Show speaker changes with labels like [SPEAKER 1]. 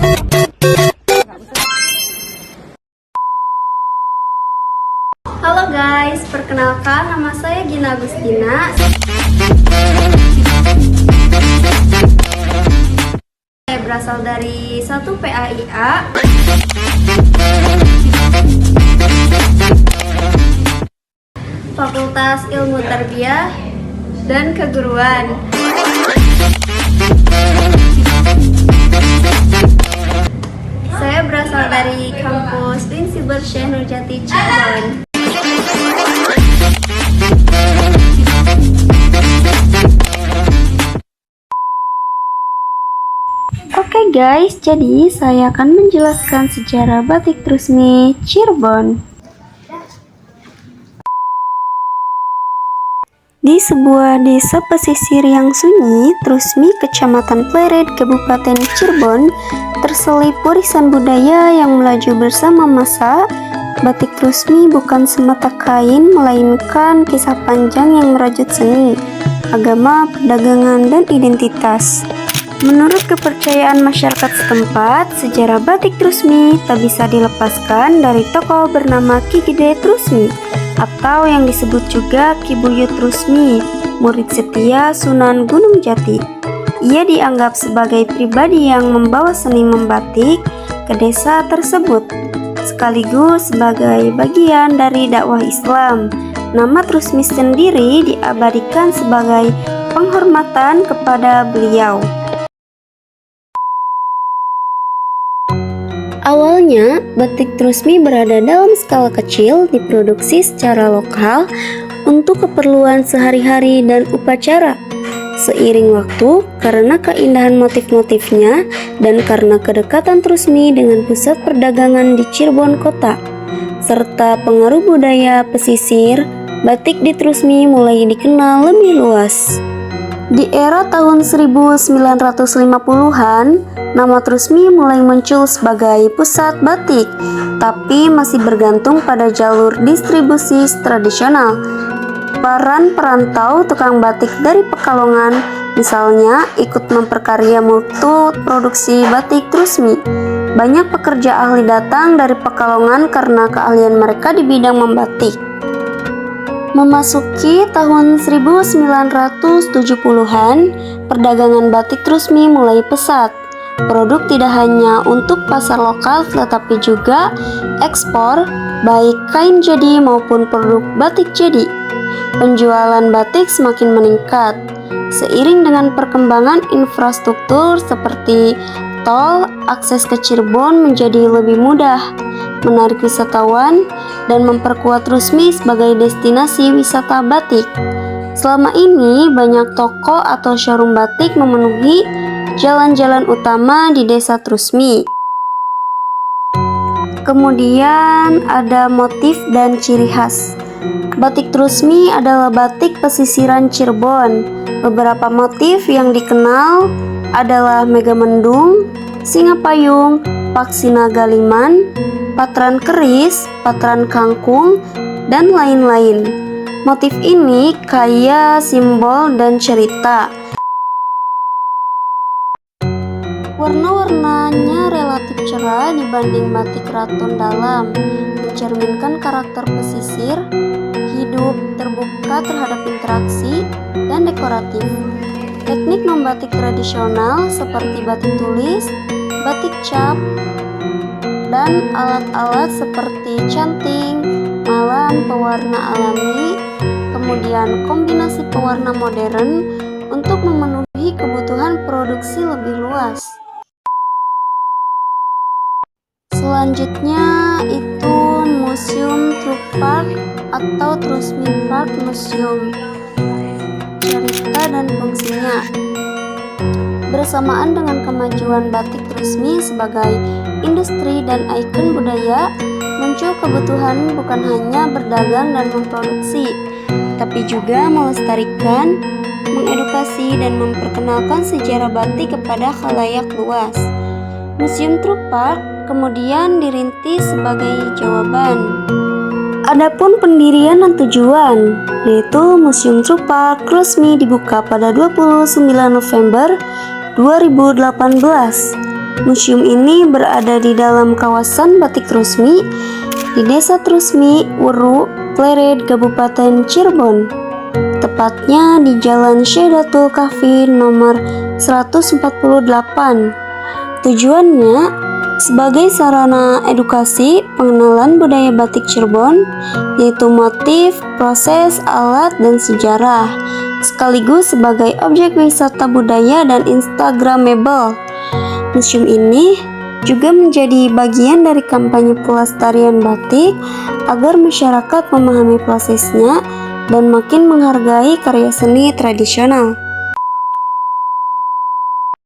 [SPEAKER 1] Halo guys, perkenalkan nama saya Gina Agustina. Saya berasal dari 1 PAIA. Fakultas Ilmu Tarbiyah dan Keguruan. Saya berasal dari kampus Insiber Syekh Nurjati Cirebon. Oke guys, jadi saya akan menjelaskan sejarah batik Trusmi Cirebon. Di sebuah desa pesisir yang sunyi, Trusmi, Kecamatan Pleret, Kabupaten Cirebon, terselip warisan budaya yang melaju bersama masa. Batik Trusmi bukan semata kain, melainkan kisah panjang yang merajut seni, agama, perdagangan, dan identitas. Menurut kepercayaan masyarakat setempat, sejarah batik Trusmi tak bisa dilepaskan dari tokoh bernama Ki Gede Trusmi, atau yang disebut juga Ki Buyut Trusmi, murid setia Sunan Gunung Jati. Ia dianggap sebagai pribadi yang membawa seni membatik ke desa tersebut, sekaligus sebagai bagian dari dakwah Islam. Nama Trusmi sendiri diabadikan sebagai penghormatan kepada beliau. Awalnya, batik Trusmi berada dalam skala kecil, diproduksi secara lokal untuk keperluan sehari-hari dan upacara. Seiring waktu, karena keindahan motif-motifnya dan karena kedekatan Trusmi dengan pusat perdagangan di Cirebon kota, serta pengaruh budaya pesisir, batik di Trusmi mulai dikenal lebih luas. Di era tahun 1950-an, nama Trusmi mulai muncul sebagai pusat batik, tapi masih bergantung pada jalur distribusi tradisional. Peran perantau tukang batik dari Pekalongan, misalnya, ikut memperkarya mutu produksi batik Trusmi. Banyak pekerja ahli datang dari Pekalongan karena keahlian mereka di bidang membatik. Memasuki tahun 1970-an, perdagangan batik Trusmi mulai pesat. Produk tidak hanya untuk pasar lokal tetapi juga ekspor, baik kain jadi maupun produk batik jadi. Penjualan batik semakin meningkat seiring dengan perkembangan infrastruktur seperti tol. Akses ke Cirebon menjadi lebih mudah, menarik wisatawan dan memperkuat Trusmi sebagai destinasi wisata batik. Selama ini banyak toko atau showroom batik memenuhi jalan-jalan utama di desa Trusmi. Kemudian ada motif dan ciri khas. Batik Trusmi adalah batik pesisiran Cirebon. Beberapa motif yang dikenal adalah Megamendung, Singa Payung, Paksina Galiman, Patran Keris, Patran Kangkung, dan lain-lain. Motif ini kaya simbol dan cerita. Warna-warnanya relatif cerah dibanding batik raton dalam, mencerminkan karakter pesisir, hidup, terbuka terhadap interaksi, dan dekoratif. Teknik membatik tradisional seperti batik tulis, batik cap, dan alat-alat seperti canting, malam, pewarna alami, kemudian kombinasi pewarna modern untuk memenuhi kebutuhan produksi lebih luas. Selanjutnya itu Museum Truk Park atau Trusmi Park Museum. Cerita dan fungsinya. Bersamaan dengan kemajuan batik Trusmi sebagai industri dan ikon budaya, muncul kebutuhan bukan hanya berdagang dan memproduksi, tapi juga melestarikan, mengedukasi, dan memperkenalkan sejarah batik kepada khalayak luas. Museum Truk Park kemudian dirintis sebagai jawaban. Adapun pendirian dan tujuan, yaitu Museum Truk Park resmi dibuka pada 29 November 2018 Museum ini berada di dalam kawasan Batik Trusmi di Desa Trusmi, Weru, Pleret, Kabupaten Cirebon. Tepatnya di Jalan Syahdatul Kahfi nomor 148. Tujuannya sebagai sarana edukasi pengenalan budaya batik Cirebon, yaitu motif, proses, alat, dan sejarah, sekaligus sebagai objek wisata budaya dan instagramable. Museum ini juga menjadi bagian dari kampanye pelestarian batik agar masyarakat memahami prosesnya dan makin menghargai karya seni tradisional.